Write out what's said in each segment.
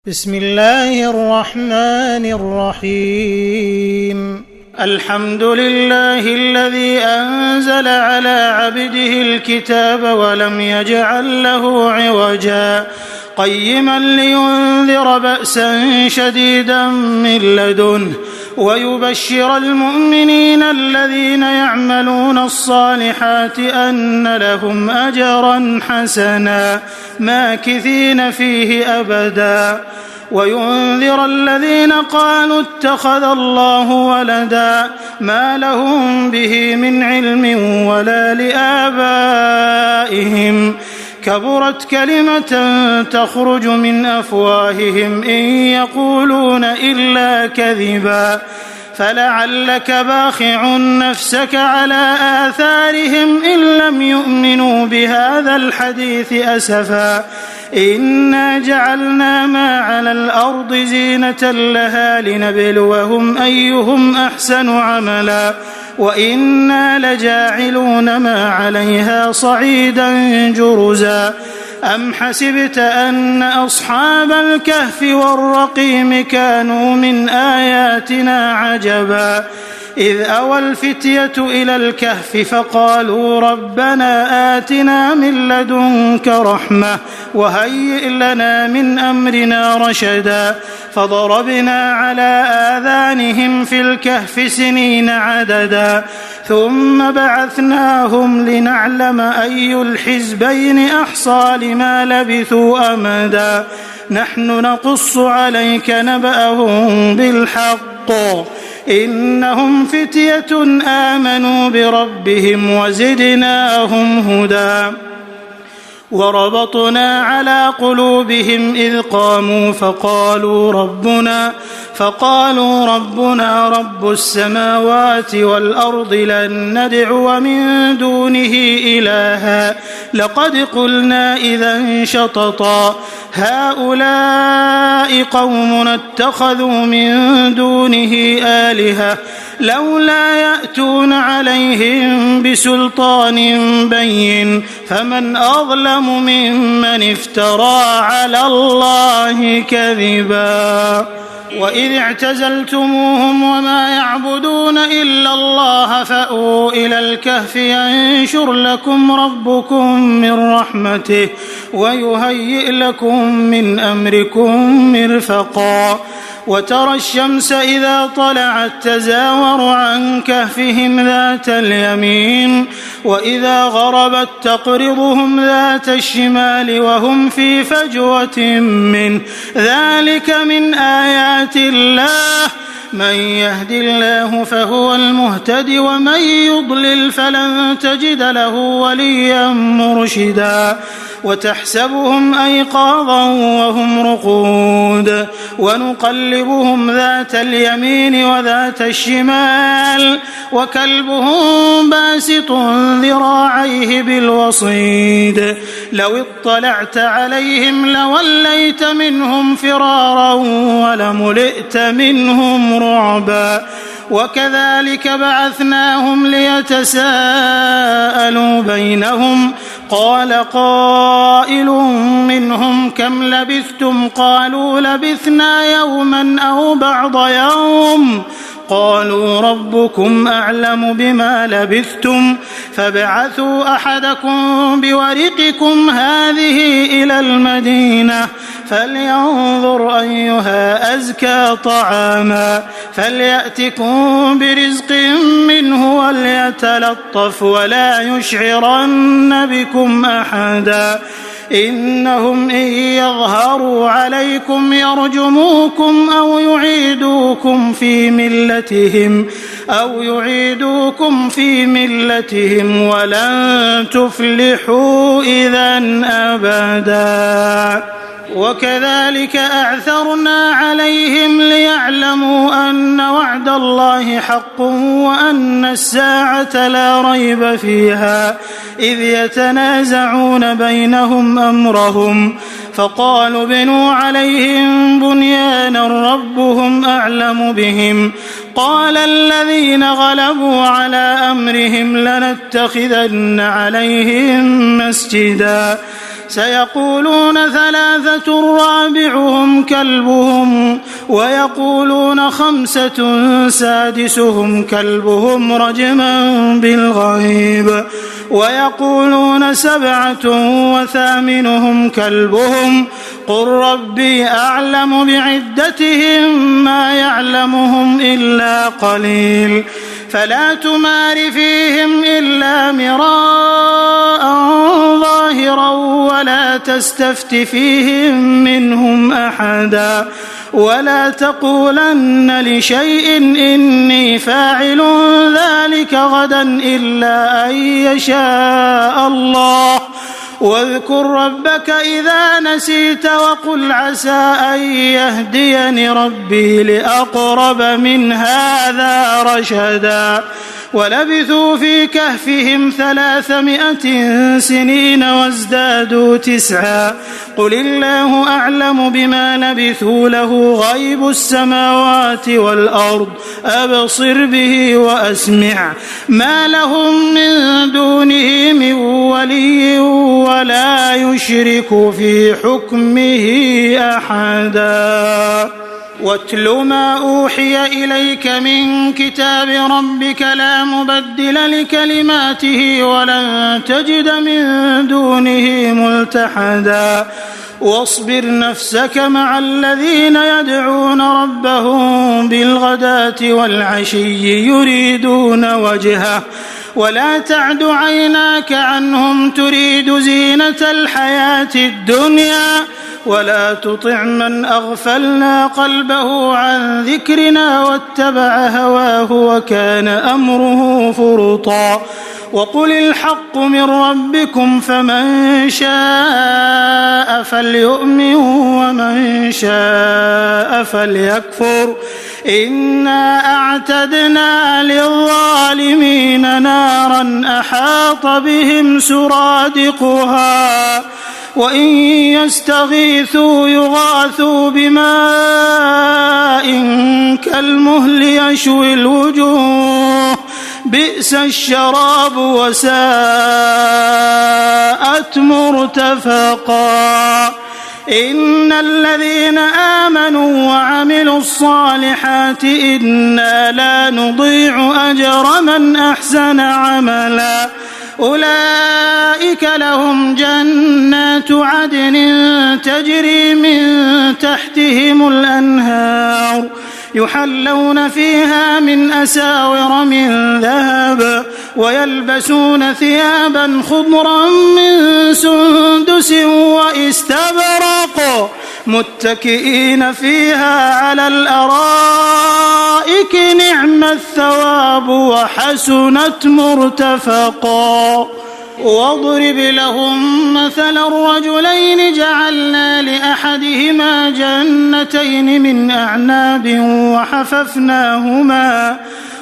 بسم الله الرحمن الرحيم. الحمد لله الذي أنزل على عبده الكتاب ولم يجعل له عوجا قيما لينذر بأسا شديدا من لدنه ويبشر المؤمنين الذين يعملون الصالحات أن لهم أجرا حسنا ماكثين فيه أبدا وينذر الذين قالوا اتخذ الله ولدا ما لهم به من علم ولا لآبائهم كبرت كلمة تخرج من أفواههم إن يقولون إلا كذبا فلعلك باخع نفسك على آثارهم إن لم يؤمنوا بهذا الحديث أسفا إنا جعلنا ما على الأرض زينة لها لنبلوهم أيهم أحسن عملا وإنا لجاعلون ما عليها صعيدا جرزا أم حسبت أن أصحاب الكهف والرقيم كانوا من آياتنا عجبا إذ أوى الفتية إلى الكهف فقالوا ربنا آتنا من لدنك رحمة وهيئ لنا من أمرنا رشدا فضربنا على آذانهم في الكهف سنين عددا ثم بعثناهم لنعلم أي الحزبين أحصى لما لبثوا أمدا نحن نقص عليك نبأهم بالحق إنهم فتية آمنوا بربهم وزدناهم هدى وربطنا على قلوبهم إذ قاموا فقالوا ربنا رب السماوات والأرض لن ندعو من دونه إلها لقد قلنا إذا شططا هؤلاء قوم اتخذوا من دونه آلهة لولا يأتون عليهم بسلطان بين فمن أظلم ممن افترى على الله كذبا وإذ اعتزلتموهم وما يعبدون إلا الله فأووا إلى الكهف ينشر لكم ربكم من رحمته ويهيئ لكم من أمركم مرفقا وترى الشمس إذا طلعت تزاور عن كهفهم ذات اليمين وإذا غربت تقرضهم ذات الشمال وهم في فجوة منه ذلك من آيات الله من يهد الله فهو المهتد ومن يضلل فلن تجد له وليا مرشدا وتحسبهم أيقاظا وهم رقود ونقلبهم ذات اليمين وذات الشمال وكلبهم باسط ذراعيه بالوصيد لو اطلعت عليهم لوليت منهم فرارا ولملئت منهم رعبا وكذلك بعثناهم ليتساءلوا بينهم قال قائل منهم كم لبثتم قالوا لبثنا يوما أو بعض يوم قالوا ربكم أعلم بما لبثتم فابعثوا أحدكم بورقكم هذه إلى المدينة فلينظر أيها أزكى طعاما فليأتكم برزق منه وليتلطف ولا يشعرن بكم أحدا إنهم إن يظهروا عليكم يرجموكم أو يعيدوكم في ملتهم ولن تفلحوا إذا أبدا وكذلك أعثرنا عليهم ليعلموا أن وعد الله حق وأن الساعة لا ريب فيها إذ يتنازعون بينهم أمرهم فقالوا ابنوا عليهم بنيانا ربهم أعلم بهم قال الذين غلبوا على أمرهم لنتخذن عليهم مسجدا سيقولون 3 رابعهم كلبهم ويقولون 5 سادسهم كلبهم رجما بالغيب ويقولون 7 وثامنهم كلبهم قل ربي أعلم بعدتهم ما يعلمهم إلا قليل فلا تمار فيهم إلا مراء ظاهرا ولا تستفت فيهم منهم أحدا ولا تقولن لشيء إني فاعل ذلك غدا إلا أن يشاء الله واذكر ربك إذا نسيت وقل عسى أن يهديني ربي لأقرب من هذا رشدا ولبثوا في كهفهم 300 سنين وازدادوا 9 قل الله أعلم بما لبثوا له غيب السماوات والأرض أبصر به وأسمع ما لهم من دونه من ولي ولا يشرك في حكمه أحدا واتل ما أوحي إليك من كتاب ربك لا مبدل لكلماته ولن تجد من دونه ملتحدا واصبر نفسك مع الذين يدعون ربهم بالغداة والعشي يريدون وجهه ولا تعد عيناك عنهم تريد زينة الحياة الدنيا ولا تطع من أغفلنا قلبه عن ذكرنا واتبع هواه وكان أمره فرطا وقل الحق من ربكم فمن شاء فليؤمن ومن شاء فليكفر إنا أعتدنا للظالمين نارا أحاط بهم سرادقها وإن يستغيثوا يغاثوا بماء كالمهل يشوي الوجوه بئس الشراب وساءت مرتفقا إن الذين آمنوا وعملوا الصالحات إنا لا نضيع أجر من أحسن عملا أولئك لهم جنات عدن تجري من تحتهم الأنهار يحلون فيها من أساور من ذهب ويلبسون ثيابا خضرا من سندس واستبرق متكئين فيها على الأرائك نعم الثواب وحسنت مرتفقا واضرب لهم مثل الرجلين جعلنا لأحدهما جنتين من أعناب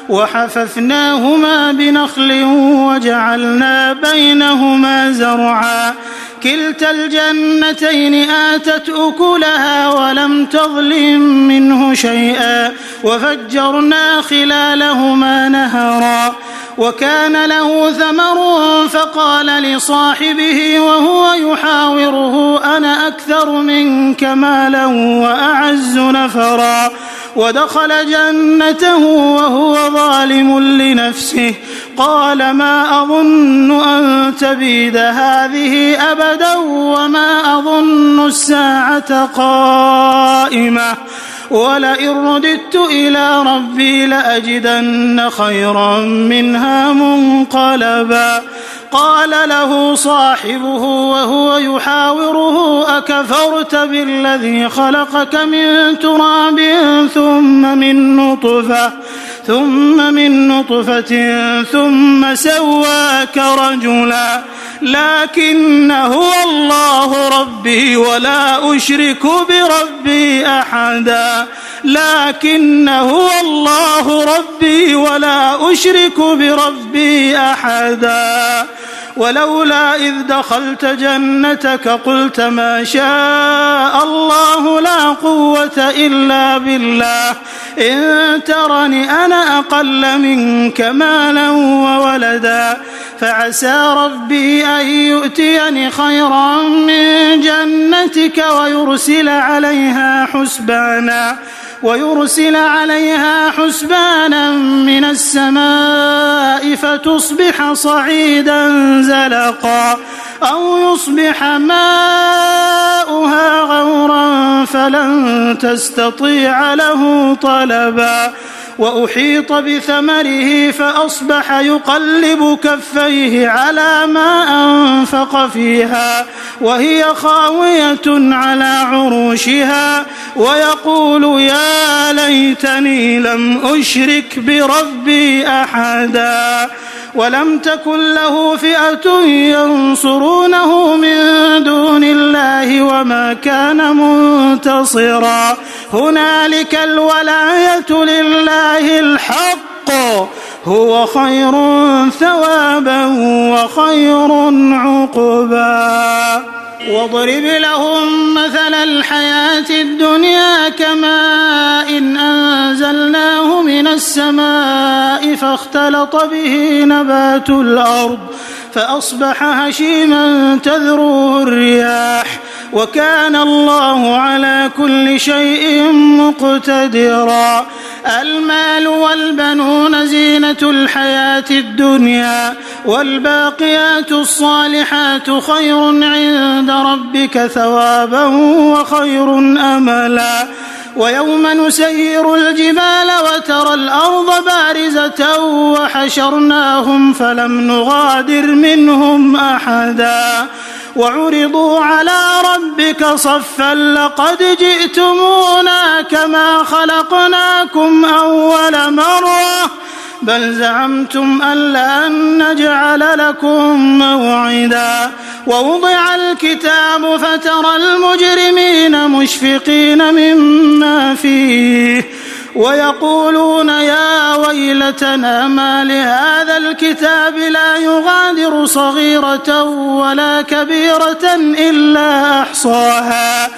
وحففناهما بنخل وجعلنا بينهما زرعا كلتا الجنتين آتت أكلها ولم تظلم منه شيئا وفجرنا خلالهما نهرا وكان له ثمر فقال لصاحبه وهو يحاوره أنا أكثر منك مالا وأعز نفرا ودخل جنته وهو ظالم لنفسه قال ما أظن أن تبيد هذه أبدا وما أظن الساعة قائمة ولئن رددت إلى ربي لأجدن خيرا منها منقلبا قال له صاحبه وهو يحاوره أكفرت بالذي خلقك من تراب ثم من نطفة ثم سواك رجلا لكن هو الله ربي ولا أشرك بربي أحدا لكن هو الله ربي ولا أشرك بربي أحدا ولولا إذ دخلت جنتك قلت ما شاء الله لا قوة إلا بالله إن ترني أنا أقل منك مالا وولدا فعسى ربي أن يؤتيني خيرا من جنتك ويرسل عليها حسبانا من السماء فتصبح صعيدا زلقا أو يصبح ماؤها غورا فلن تستطيع له طلبا وأحيط بثمره فأصبح يقلب كفيه على ما أنفق فيها وهي خاوية على عروشها ويقول يا ليتني لم أشرك بربي أحدا ولم تكن له فئة ينصرونه من دون الله وما كان منتصرا هنالك الولاية لله الحق هو خير ثوابا وخير عقبا واضرب لهم مثل الحياة الدنيا كماء أنزلناه من السماء فاختلط به نبات الأرض فأصبح هشيما تذروه الرياح وكان الله على كل شيء مقتدرا المال والبنون زينة الحياة الدنيا والباقيات الصالحات خير عند ربك ثوابا وخير أملا ويوم نسير الجبال وترى الأرض بارزة وحشرناهم فلم نغادر منهم أحدا وعرضوا على ربك صفا لقد جئتمونا كما خلقناكم أول مرة بل زعمتم أن لن نجعل لكم موعدا ووضع الكتاب فترى المجرمين مشفقين مما فيه ويقولون يا ويلتنا ما لهذا الكتاب لا يغادر صغيرة ولا كبيرة إلا أحصاها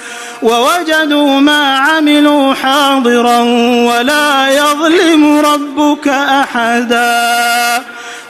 ووجدوا ما عملوا حاضرا ولا يظلم ربك أحدا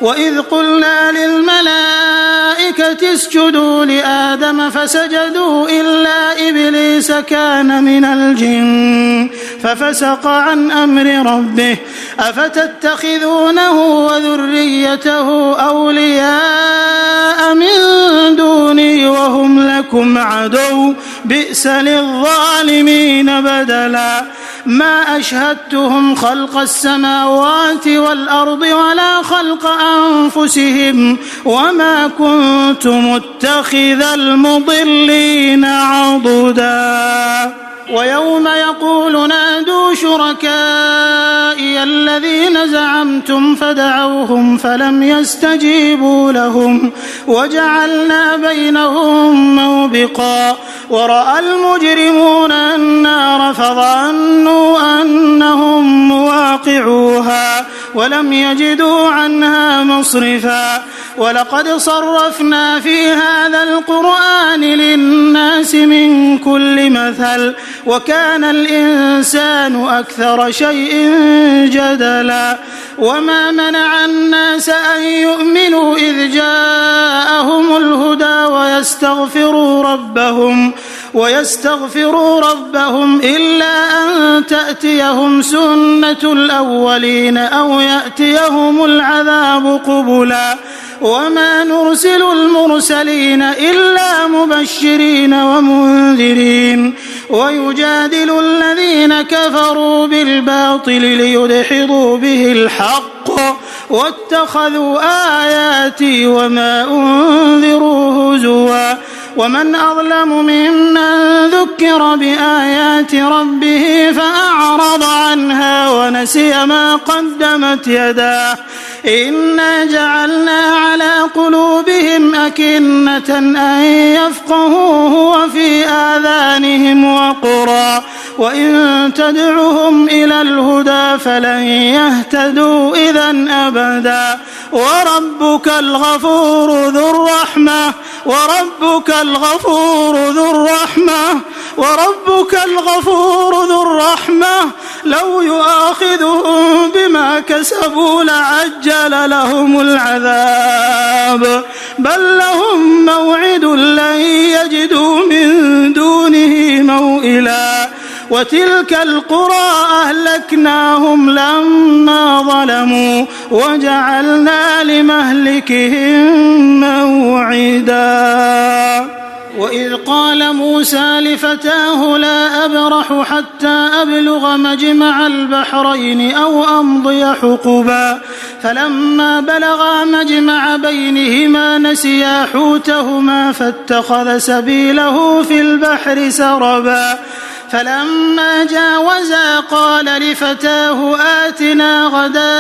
وإذ قلنا للملائكة اسجدوا لآدم فسجدوا إلا إبليس كان من الجن ففسق عن أمر ربه أفتتخذونه وذريته أولياء من دوني وهم لكم عدو بئس للظالمين بدلا ما أشهدتهم خلق السماوات والأرض ولا خلق أنفسهم وما كنت متخذ المضلين عضدا ويوم يقول نادوا شركائي الذين زعمتم فدعوهم فلم يستجيبوا لهم وجعلنا بينهم موبقا ورأى المجرمون النار فظنوا أنهم مواقعوها ولم يجدوا عنها مصرفا ولقد صرفنا في هذا القرآن للناس من كل مثل وكان الإنسان أكثر شيء جدلا وما منع الناس أن يؤمنوا إذ جاءهم الهدى ويستغفروا ربهم إلا أن تأتيهم سنة الأولين أو يأتيهم العذاب قبلا وما نرسل المرسلين إلا مبشرين ومنذرين ويجادل الذين كفروا بالباطل ليدحضوا به الحق واتخذوا آياتي وما أنذروا هزوا ومن أظلم ممن ذكر بآيات ربه فأعرض عنها ونسي ما قدمت يداه إنا جعلنا على قلوبهم أكنة أن يفقهوه وفي آذانهم وقرا وإن تدعهم إلى الهدى فلن يهتدوا إذا أبدا وربك الغفور ذو الرحمة لو يؤاخذهم بما كسبوا لعجل لهم العذاب بل لهم موعد لن يجدوا من دونه موئلا وتلك القرى أهلكناهم لما ظلموا وجعلنا لمهلكهم موعدا وإذ قال موسى لفتاه لا أبرح حتى أبلغ مجمع البحرين أو أمضي حقبا فلما بلغا مجمع بينهما نسيا حوتهما فاتخذ سبيله في البحر سربا فلما جاوزا قال لفتاه آتنا غداءنا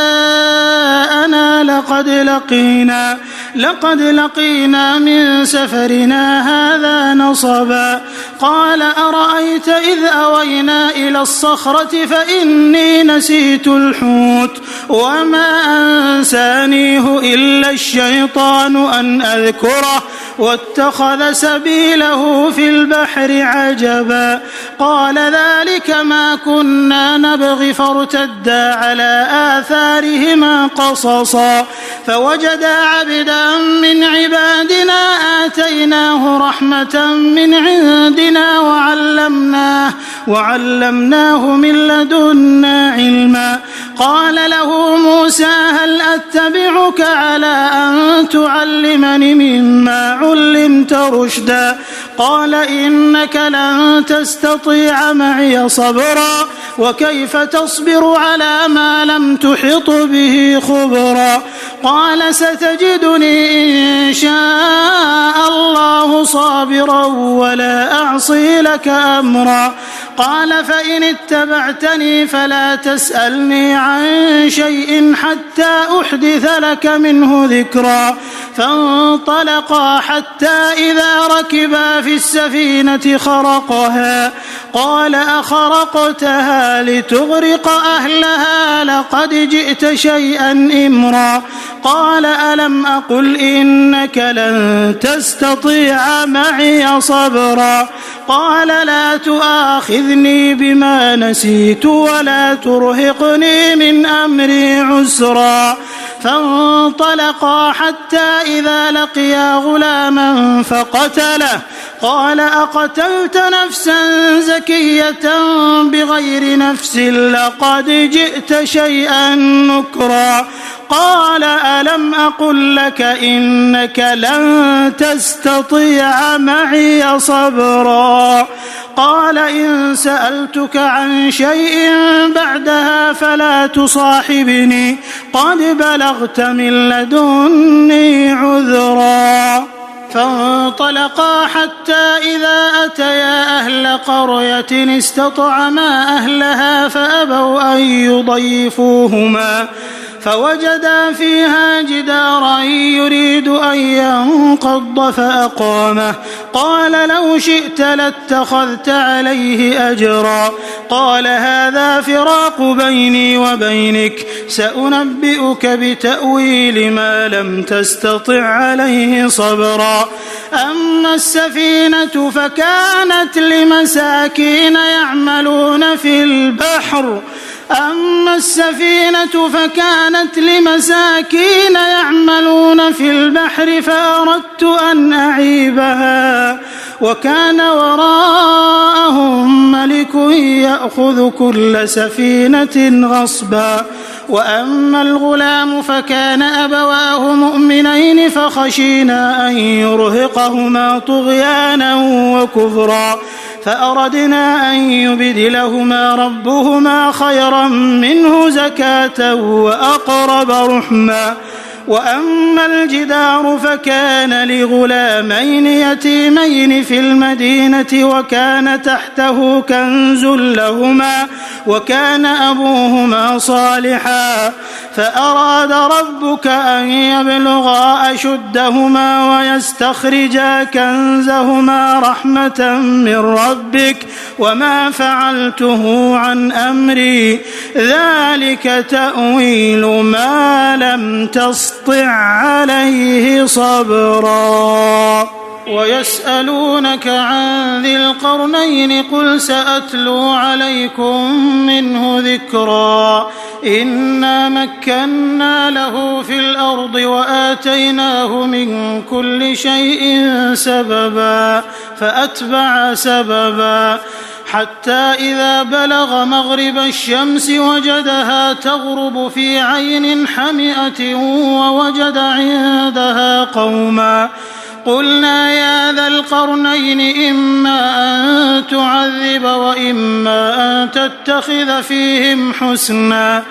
لقد لقينا من سفرنا هذا نصبا قال أرأيت إذ أوينا إلى الصخرة فإني نسيت الحوت وما أنسانيه إلا الشيطان أن أذكره واتخذ سبيله في البحر عجبا قال ذلك ما كنا نبغي فارتدا على آثارهما قصصا فوجدا عبدا من عبادنا آتيناه رحمة من عندنا وعلمناه من لدنا علما قال له موسى هل أتبعك على أن تعلمني مما علمت رشدا قال إنك لن تستطيع معي صبرا وكيف تصبر على ما لم تحط به خبرا قال ستجدني إن شاء الله صابرا ولا أعصي لك أمرا قال فإن اتبعتني فلا تسألني عن شيء حتى أحدث لك منه ذكرا فانطلقا حتى إذا ركبا في السفينة خرقها قال أخرقتها لتغرق أهلها لقد جئت شيئا إمرا قال ألم أقل إنك لن تستطيع معي صبرا قال لا تؤاخذني بما نسيت ولا ترهقني من أمري عسرا فانطلقا حتى إذا لقيا غلاما فقتله قال أقتلت نفسا زكية بغير نفس لقد جئت شيئا نكرا قال ألم أقل لك إنك لن تستطيع معي صبرا قال إن سألتك عن شيء بعدها فلا تصاحبني قد بلغت من لدني عذرا فانطلقا حتى إذا أتيا أهل قرية استطعما أهلها فأبوا أن يضيفوهما فوجدا فيها جدارا يريد أن ينقض فأقامه قال لو شئت لاتخذت عليه أجرا قال هذا فراق بيني وبينك سأنبئك بتأويل ما لم تستطع عليه صبرا أما السفينة فكانت لمساكين يعملون في البحر فأردت أن أعيبها وكان وراءهم ملك يأخذ كل سفينة غصبا وأما الغلام فكان أبواه مؤمنين فخشينا أن يرهقهما طغيانا وكفرا فأردنا أن يبدلهما ربهما خيرا منه زكاة وأقرب رحما وأما الجدار فكان لغلامين يتيمين في المدينة وكان تحته كنز لهما وكان أبوهما صالحا فأراد ربك أن يبلغا أشدهما ويستخرجا كنزهما رحمة من ربك وما فعلته عن أمري ذلك تأويل ما لم تستطع تستطع عليه صبرا ويسألونك عن ذي القرنين قل سأتلو عليكم منه ذكرا إنا مكنا له في الأرض وآتيناه من كل شيء سببا فأتبع سببا حتى إذا بلغ مغرب الشمس وجدها تغرب في عين حمئة ووجد عندها قوما قلنا يا ذا القرنين إما أن تعذب وإما أن تتخذ فيهم حسنا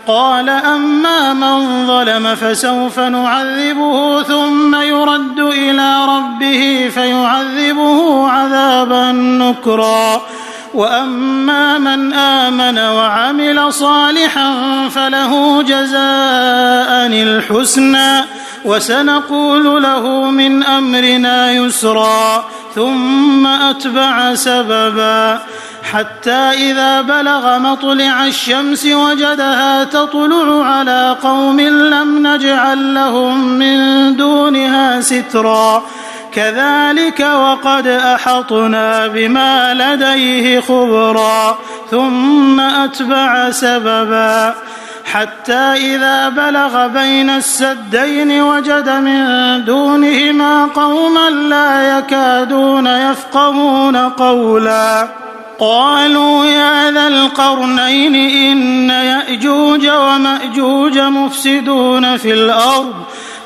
قال أما من ظلم فسوف نعذبه ثم يرد إلى ربه فيعذبه عذابا نكرا وأما من آمن وعمل صالحا فله جزاء الحسنى وسنقول له من أمرنا يسرا ثم أتبع سببا حتى إذا بلغ مطلع الشمس وجدها تطلع على قوم لم نجعل لهم من دونها سترا كذلك وقد أحطنا بما لديه خبرا ثم أتبع سببا حتى إذا بلغ بين السدين وجد من دونهما قوما لا يكادون يفقهون قولا قالوا يا ذا القرنين إن يأجوج ومأجوج مفسدون في الأرض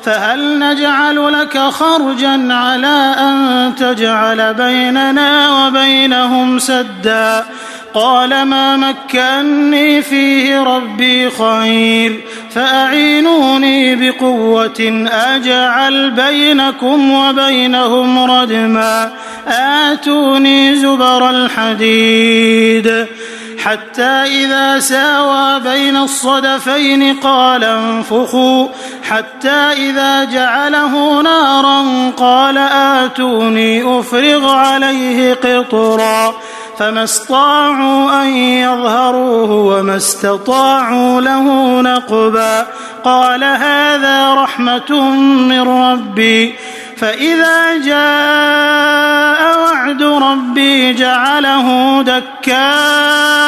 فهل نجعل لك خرجا على أن تجعل بيننا وبينهم سدا قال ما مكني فيه ربي خير فأعينوني بقوة أجعل بينكم وبينهم ردما آتوني زبر الحديد حتى إذا ساوى بين الصدفين قال انفخوا حتى إذا جعله نارا قال آتوني أفرغ عليه قطرا فما استطاعوا أن يظهروه وما استطاعوا له نقبا قال هذا رحمة من ربي فإذا جاء وعد ربي جعله دكاء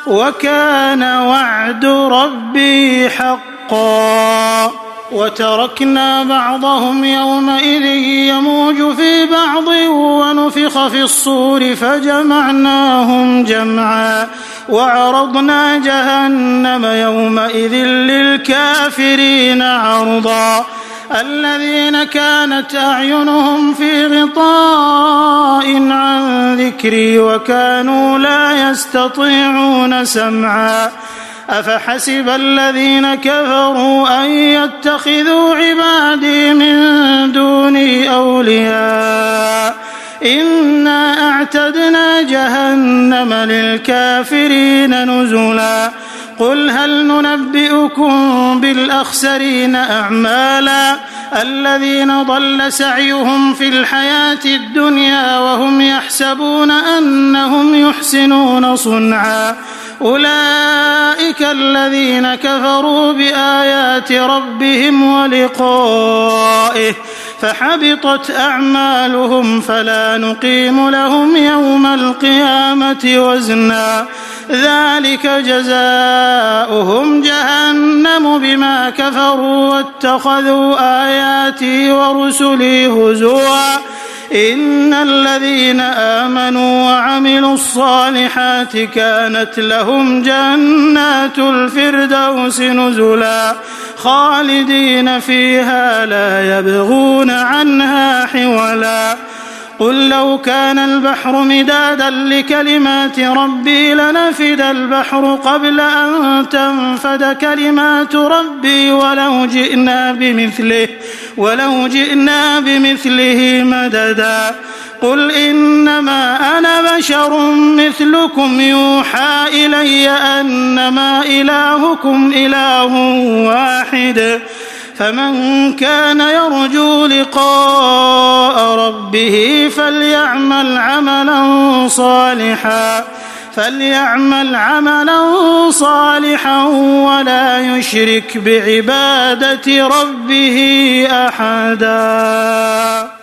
وكان وعد ربي حقا وتركنا بعضهم يومئذ يموج في بعض ونفخ في الصور فجمعناهم جمعا وعرضنا جهنم يومئذ للكافرين عرضا الذين كانت أعينهم في غطاء عن ذكري وكانوا لا يستطيعون سمعا أفحسب الذين كفروا أن يتخذوا عبادي من دوني أولياء إنا أعتدنا جهنم للكافرين نزلا قل هل ننبئكم بالأخسرين أعمالا الذين ضل سعيهم في الحياة الدنيا وهم يحسبون أنهم يحسنون صنعا أولئك الذين كفروا بآيات ربهم ولقائه فحبطت أعمالهم فلا نقيم لهم يوم القيامة وزنا ذلك جزاؤهم جهنم بما كفروا واتخذوا آياتي ورسلي هزوا إن الذين آمنوا وعملوا الصالحات كانت لهم جنات الفردوس نزلا خالدين فيها لا يبغون عنها حولا قل لو كان البحر مدادا لكلمات ربي لنفد البحر قبل أن تنفد كلمات ربي ولو جئنا بمثله مددا قل إنما أنا بشر مثلكم يوحى إلي أنما إلهكم إله واحد فمن كان يرجو لقاء ربه فليعمل عملا صالحا فليعمل عملا صالحا ولا يشرك بعبادة ربه أحدا.